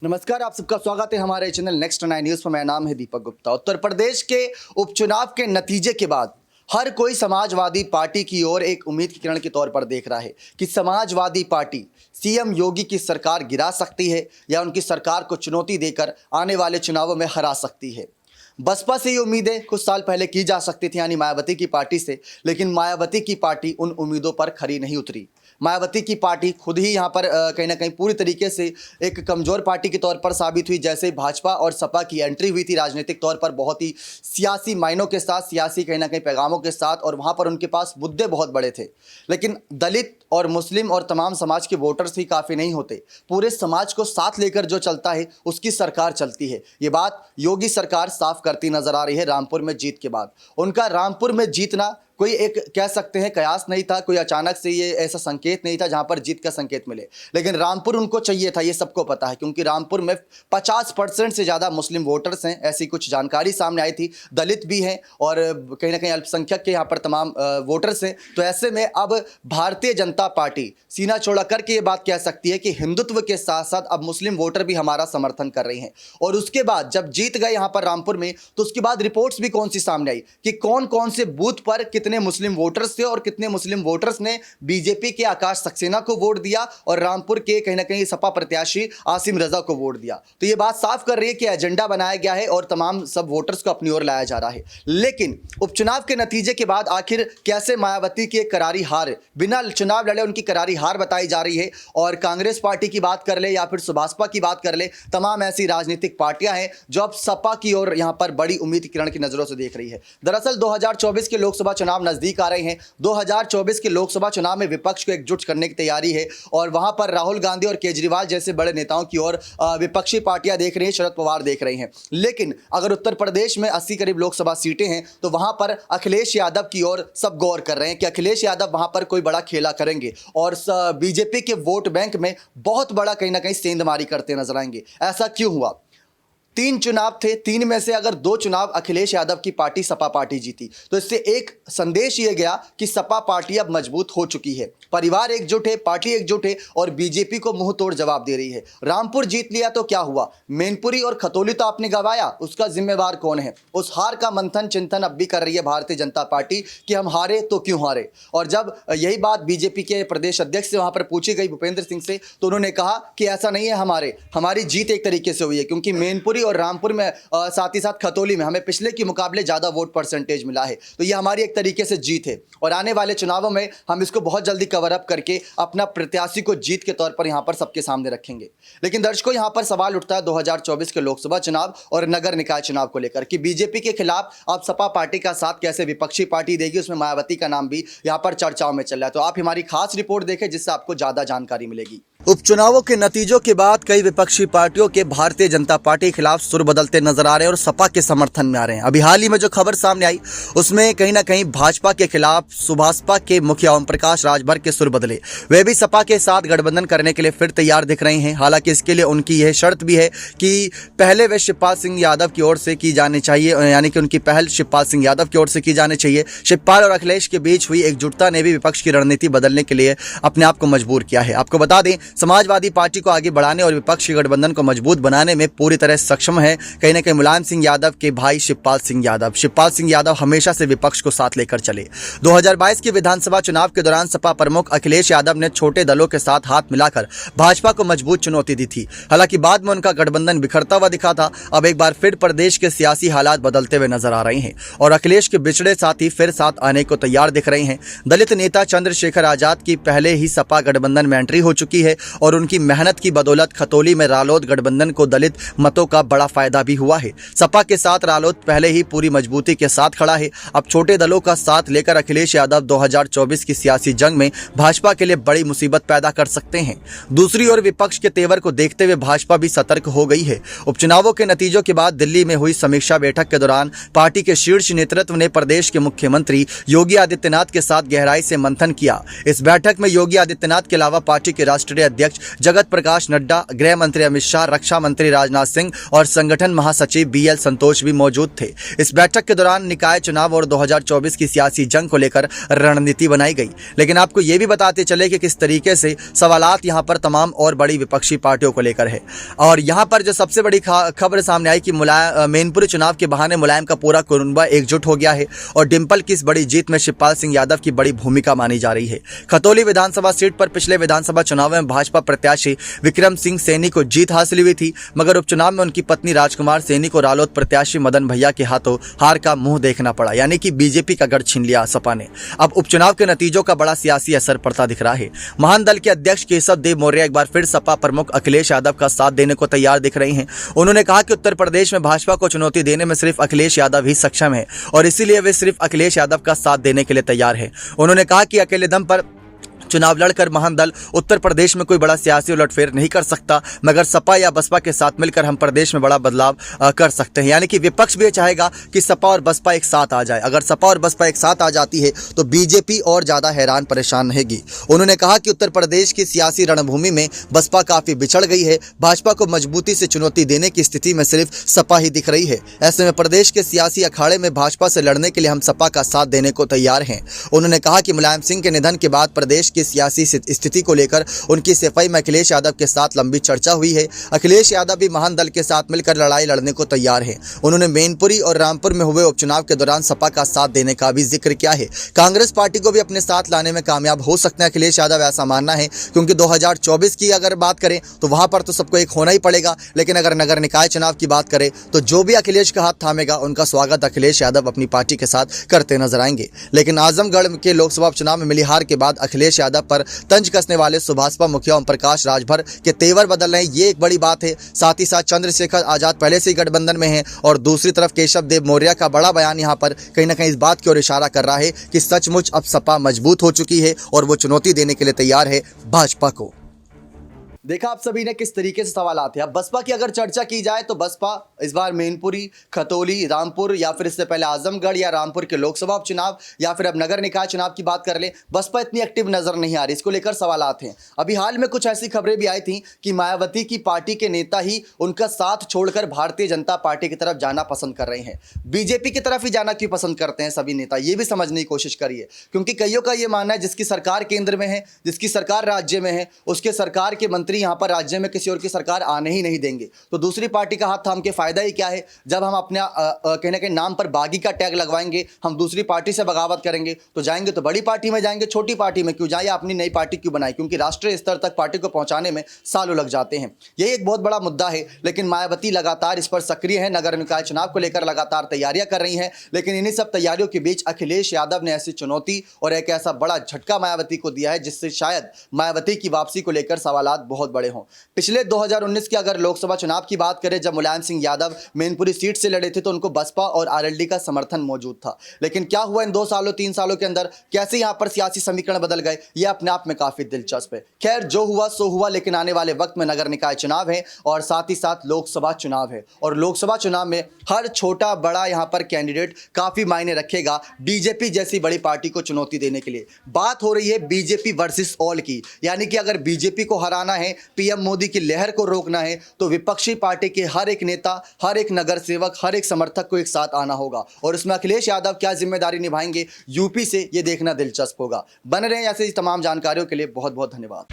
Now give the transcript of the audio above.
नमस्कार, आप सबका स्वागत है हमारे चैनल नेक्स्ट 9 न्यूज़ पर। मेरा नाम है दीपक गुप्ता। उत्तर प्रदेश के उपचुनाव के नतीजे के बाद हर कोई समाजवादी पार्टी की ओर एक उम्मीद की किरण के तौर पर देख रहा है कि समाजवादी पार्टी सीएम योगी की सरकार गिरा सकती है या उनकी सरकार को चुनौती देकर आने वाले चुनावों में हरा सकती है। बसपा से ये उम्मीदें कुछ साल पहले की जा सकती थी, यानी मायावती की पार्टी से, लेकिन मायावती की पार्टी उन उम्मीदों पर खरी नहीं उतरी। मायावती की पार्टी खुद ही यहाँ पर कहीं ना कहीं पूरी तरीके से एक कमज़ोर पार्टी के तौर पर साबित हुई। जैसे भाजपा और सपा की एंट्री हुई थी राजनीतिक तौर पर बहुत ही सियासी मायनों के साथ, सियासी कहीं ना कहीं पैगामों के साथ, और वहाँ पर उनके पास मुद्दे बहुत बड़े थे। लेकिन दलित और मुस्लिम और तमाम समाज के वोटर्स ही काफ़ी नहीं होते, पूरे समाज को साथ लेकर जो चलता है उसकी सरकार चलती है। ये बात योगी सरकार साफ करती नजर आ रही है रामपुर में जीत के बाद। उनका रामपुर में जीतना कोई एक कह सकते हैं कयास नहीं था, कोई अचानक से ये ऐसा संकेत नहीं था जहां पर जीत का संकेत मिले, लेकिन रामपुर उनको चाहिए था, ये सबको पता है, क्योंकि रामपुर में 50% से ज़्यादा मुस्लिम वोटर्स हैं, ऐसी कुछ जानकारी सामने आई थी। दलित भी हैं और कहीं ना कहीं अल्पसंख्यक के यहाँ पर तमाम वोटर्स हैं। तो ऐसे में अब भारतीय जनता पार्टी सीना चौड़ा करके ये बात कह सकती है कि हिंदुत्व के साथ साथ अब मुस्लिम वोटर भी हमारा समर्थन कर रही हैं। और उसके बाद जब जीत गए यहाँ पर रामपुर में, तो उसके बाद रिपोर्ट्स भी कौन सी सामने आई कि कौन कौन से बूथ पर कितने मुस्लिम वोटर्स थे और कितने मुस्लिम वोटर्स ने बीजेपी के आकाश सक्सेना को वोट दिया और रामपुर के कहीं ना कहीं सपा प्रत्याशी आसिम रजा को वोट दिया। तो ये बात साफ कर रही है कि एजेंडा बनाया गया है और तमाम सब वोटर्स को अपनी ओर लाया जा रहा है। लेकिन उपचुनाव के नतीजे के बाद आखिर कैसे मायावती की एक करारी हार, बिना चुनाव लड़े उनकी करारी हार बताई जा रही है। और कांग्रेस पार्टी की बात कर ले या फिर सुभाषपा की बात कर ले, तमाम ऐसी राजनीतिक पार्टियां हैं जो अब सपा की ओर यहां पर बड़ी उम्मीद की किरण की नजरों से देख रही है। दरअसल 2024 के लोकसभा चुनाव नजदीक आ रहे हैं। 2024 के लोकसभा चुनाव में विपक्ष को एकजुट करने की तैयारी है और वहां पर राहुल गांधी और केजरीवाल जैसे बड़े नेताओं की ओर विपक्षी पार्टियां देख रही हैं, शरद पवार देख रही हैं। लेकिन अगर उत्तर प्रदेश में 80 करीब लोकसभा सीटें हैं तो वहां पर अखिलेश यादव की ओर सब गौर कर रहे हैं कि अखिलेश यादव वहां पर कोई बड़ा खेला करेंगे और बीजेपी के वोट बैंक में बहुत बड़ा कहीं ना कहीं सेंधमारी करते नजर आएंगे। ऐसा क्यों हुआ? 3 चुनाव थे, 3 में से अगर 2 चुनाव अखिलेश यादव की पार्टी सपा पार्टी जीती तो इससे एक संदेश ये गया कि सपा पार्टी अब मजबूत हो चुकी है, परिवार एकजुट है, पार्टी एकजुट है और बीजेपी को मुंह तोड़ जवाब दे रही है। रामपुर जीत लिया तो क्या हुआ? मैनपुरी और खतौली तो आपने गंवाया, उसका जिम्मेवार कौन है? उस हार का मंथन चिंतन अब भी कर रही है भारतीय जनता पार्टी कि हम हारे तो क्यों हारे। और जब यही बात बीजेपी के प्रदेश अध्यक्ष से वहां पर पूछी गई भूपेंद्र सिंह से, तो उन्होंने कहा कि ऐसा नहीं है, हमारी जीत एक तरीके से हुई है क्योंकि मैनपुरी और रामपुर में साथ ही साथ खतौली में हमें पिछले के मुकाबले ज्यादा वोट परसेंटेज मिला है, तो ये हमारी एक तरीके से जीत है और आने वाले चुनावों में हम इसको बहुत जल्दी कवर अप करके अपना प्रत्याशी को जीत के तौर पर यहां पर सबके सामने रखेंगे। लेकिन दर्शकों, यहां पर सवाल उठता है 2024 के लोकसभा चुनाव और नगर निकाय चुनाव को लेकर कि बीजेपी के खिलाफ अब सपा पार्टी का साथ कैसे विपक्षी पार्टी देगी। उसमें मायावती का नाम भी यहां पर चर्चाओं में चल रहा है। तो आप हमारी खास रिपोर्ट देखें जिससे आपको ज्यादा जानकारी मिलेगी। उपचुनावों के नतीजों के बाद कई विपक्षी पार्टियों के भारतीय जनता पार्टी के खिलाफ सुर बदलते नजर आ रहे हैं और सपा के समर्थन में आ रहे हैं। अभी हाल ही में जो खबर सामने आई उसमें कहीं ना कहीं भाजपा के खिलाफ सुभाषपा के मुखिया ओम प्रकाश राजभर के सुर बदले। वे भी सपा के साथ गठबंधन करने के लिए फिर तैयार दिख रहे हैं। हालांकि इसके लिए उनकी यह शर्त भी है कि पहले वे शिवपाल सिंह यादव की ओर से की जानी चाहिए, यानी कि उनकी पहल शिवपाल सिंह यादव की ओर से की जानी चाहिए। शिवपाल और अखिलेश के बीच हुई एकजुटता ने भी विपक्ष की रणनीति बदलने के लिए अपने आप को मजबूर किया है। आपको बता दें, समाजवादी पार्टी को आगे बढ़ाने और विपक्षी गठबंधन को मजबूत बनाने में पूरी तरह सक्षम है कहीं ना कहीं मुलायम सिंह यादव के भाई शिवपाल सिंह यादव। शिवपाल सिंह यादव हमेशा से विपक्ष को साथ लेकर चले। 2022 के विधानसभा चुनाव के दौरान सपा प्रमुख अखिलेश यादव ने छोटे दलों के साथ हाथ मिलाकर भाजपा को मजबूत चुनौती दी थी। हालांकि बाद में उनका गठबंधन बिखरता हुआ दिखा था। अब एक बार फिर प्रदेश के सियासी हालात बदलते हुए नजर आ रहे हैं और अखिलेश के बिछड़े साथी फिर साथ आने को तैयार दिख रहे हैं। दलित नेता चंद्रशेखर आजाद की पहले ही सपा गठबंधन में एंट्री हो चुकी है और उनकी मेहनत की बदौलत खतौली में रालोद गठबंधन को दलित मतों का बड़ा फायदा भी हुआ है। सपा के साथ रालोद पहले ही पूरी मजबूती के साथ खड़ा है। अब छोटे दलों का साथ लेकर अखिलेश यादव 2024 की सियासी जंग में भाजपा के लिए बड़ी मुसीबत पैदा कर सकते हैं। दूसरी ओर विपक्ष के तेवर को देखते हुए भाजपा भी सतर्क हो गई है। उपचुनावों के नतीजों के बाद दिल्ली में हुई समीक्षा बैठक के दौरान पार्टी के शीर्ष नेतृत्व ने प्रदेश के मुख्यमंत्री योगी आदित्यनाथ के साथ गहराई से मंथन किया। इस बैठक में योगी आदित्यनाथ के अलावा पार्टी के राष्ट्रीय अध्यक्ष जगत प्रकाश नड्डा, गृह मंत्री अमित शाह, रक्षा मंत्री राजनाथ सिंह और संगठन महासचिव BL संतोष भी मौजूद थे। इस बैठक के दौरान निकाय चुनाव और 2024 की सियासी जंग को लेकर रणनीति बनाई गई। लेकिन आपको ये भी बताते चले कि किस तरीके से सवालात यहाँ पर तमाम और बड़ी विपक्षी पार्टियों को लेकर है। और यहाँ पर जो सबसे बड़ी खबर सामने आई कि मैनपुरी चुनाव के बहाने मुलायम का पूरा कुनबा एकजुट हो गया है और डिंपल की इस बड़ी जीत में शिवपाल सिंह यादव की बड़ी भूमिका मानी जा रही है। खतौली विधानसभा सीट पर पिछले विधानसभा चुनाव में भाजपा प्रत्याशी विक्रम सिंह सैनी को जीत हासिल हुई थी, मगर उपचुनाव में उनकी पत्नी राजकुमार सैनी को रालोद प्रत्याशी मदन भैया के हाथों हार का मुंह देखना पड़ा, यानी कि बीजेपी का गढ़ छीन लिया सपा ने। अब उपचुनाव के नतीजों का बड़ा सियासी असर पड़ता दिख रहा है। महान दल के अध्यक्ष केशव देव मौर्य एक बार फिर सपा प्रमुख अखिलेश यादव का साथ देने को तैयार दिख रही हैं। उन्होंने कहा कि उत्तर प्रदेश में भाजपा को चुनौती देने में सिर्फ अखिलेश यादव ही सक्षम है और इसीलिए वे सिर्फ अखिलेश यादव का साथ देने के लिए तैयार है। उन्होंने कहा कि अकेले दम पर चुनाव लड़कर महान दल उत्तर प्रदेश में कोई बड़ा सियासी उलटफेर नहीं कर सकता, मगर सपा या बसपा के साथ मिलकर हम प्रदेश में बड़ा बदलाव कर सकते हैं। यानी कि विपक्ष भी ये चाहेगा कि सपा और बसपा एक साथ आ जाए। अगर सपा और बसपा एक साथ आ जाती है तो बीजेपी और ज्यादा हैरान परेशान रहेगी। उन्होंने कहा कि उत्तर प्रदेश की सियासी रणभूमि में बसपा काफी बिछड़ गई है। भाजपा को मजबूती से चुनौती देने की स्थिति में सिर्फ सपा ही दिख रही है। ऐसे में प्रदेश के सियासी अखाड़े में भाजपा से लड़ने के लिए हम सपा का साथ देने को तैयार हैं। उन्होंने कहा कि मुलायम सिंह के निधन के बाद प्रदेश की सियासी स्थिति को लेकर उनकी सफाई में अखिलेश यादव के साथ लंबी चर्चा हुई है। अखिलेश यादव भी महान दल के साथ मिलकर लड़ाई लड़ने को तैयार हैं। उन्होंने मैनपुरी और रामपुर में हुए उपचुनाव के दौरान सपा का साथ देने का भी जिक्र किया है। कांग्रेस पार्टी को भी अपने साथ लाने में कामयाब हो सकते हैं अखिलेश यादव, ऐसा मानना है, क्योंकि 2024 की अगर बात करें तो वहां पर तो सबको एक होना ही पड़ेगा। लेकिन अगर नगर निकाय चुनाव की बात करें तो जो भी अखिलेश का हाथ थामेगा उनका स्वागत अखिलेश यादव अपनी पार्टी के साथ करते नजर आएंगे। लेकिन आजमगढ़ के लोकसभा चुनाव में मिली हार के बाद अखिलेश यादव पर तंज कसने वाले सुभाषपा मुखिया ओम प्रकाश राजभर के तेवर बदल रहे हैं, ये एक बड़ी बात है। साथ ही साथ चंद्रशेखर आजाद पहले से ही गठबंधन में हैं और दूसरी तरफ केशव देव मौर्य का बड़ा बयान यहां पर कहीं ना कहीं इस बात की ओर इशारा कर रहा है कि सचमुच अब सपा मजबूत हो चुकी है और वो चुनौती देने के लिए तैयार है भाजपा को। देखा आप सभी ने किस तरीके से सवाल आते हैं। अब बसपा की अगर चर्चा की जाए तो बसपा इस बार मैनपुरी, खतौली, रामपुर या फिर इससे पहले आजमगढ़ या रामपुर के लोकसभा उपचुनाव या फिर अब नगर निकाय चुनाव की बात कर ले, बसपा इतनी एक्टिव नजर नहीं आ रही। इसको लेकर सवाल आते हैं। अभी हाल में कुछ ऐसी खबरें भी आई थी कि मायावती की पार्टी के नेता ही उनका साथ छोड़कर भारतीय जनता पार्टी की तरफ जाना पसंद कर रहे हैं। बीजेपी की तरफ ही जाना क्यों पसंद करते हैं सभी नेता, ये भी समझने की कोशिश करिए, क्योंकि कईयों का ये मानना है जिसकी सरकार केंद्र में है, जिसकी सरकार राज्य में है, उसके सरकार के मंत्री यहाँ पर राज्य में किसी और की सरकार आने ही नहीं देंगे। तो दूसरी पार्टी का हाथ थाम के फायदा ही क्या है। जब हम अपने कहीं ना कहीं नाम पर बागी का टैग लगवाएंगे, हम दूसरी पार्टी से बगावत करेंगे, तो जाएंगे तो बड़ी पार्टी में जाएंगे, छोटी पार्टी में क्यों जाए या अपनी नई पार्टी क्यों बनाए, क्योंकि राष्ट्रीय स्तर तक पार्टी को पहुंचाने में सालों लग जाते हैं। यही एक बहुत बड़ा मुद्दा है। लेकिन मायावती लगातार इस पर सक्रिय है, नगर निकाय चुनाव को लेकर लगातार तैयारियां कर रही हैं। लेकिन इन्हीं सब तैयारियों के बीच अखिलेश यादव ने ऐसी चुनौती और एक ऐसा बड़ा झटका मायावती को दिया है जिससे शायद मायावती की वापसी को लेकर सवालात बहुत बड़े हों। पिछले 2019 के अगर लोकसभा चुनाव की बात करें, जब मुलायम सिंह यादव मैनपुरी सीट से लड़े थे तो उनको बसपा और आरएलडी का समर्थन मौजूद था। लेकिन क्या हुआ इन 2 सालों 3 सालों के अंदर, कैसे यहां पर सियासी समीकरण बदल गए, यह अपने आप में काफी दिलचस्प है। खैर, जो हुआ सो हुआ, लेकिन आने वाले वक्त में नगर निकाय चुनाव है और साथ ही साथ लोकसभा चुनाव है और लोकसभा चुनाव में हर छोटा बड़ा यहां पर कैंडिडेट काफी मायने रखेगा बीजेपी जैसी बड़ी पार्टी को चुनौती देने के लिए। बात हो रही है बीजेपी वर्सेस ऑल की, यानी कि अगर बीजेपी को हराना है, पीएम मोदी की लहर को रोकना है, तो विपक्षी पार्टी के हर एक नेता, हर एक नगर सेवक, हर एक समर्थक को एक साथ आना होगा और इसमें अखिलेश यादव क्या जिम्मेदारी निभाएंगे यूपी से, ये देखना दिलचस्प होगा। बने रहें ऐसे तमाम जानकारियों के लिए। बहुत बहुत धन्यवाद।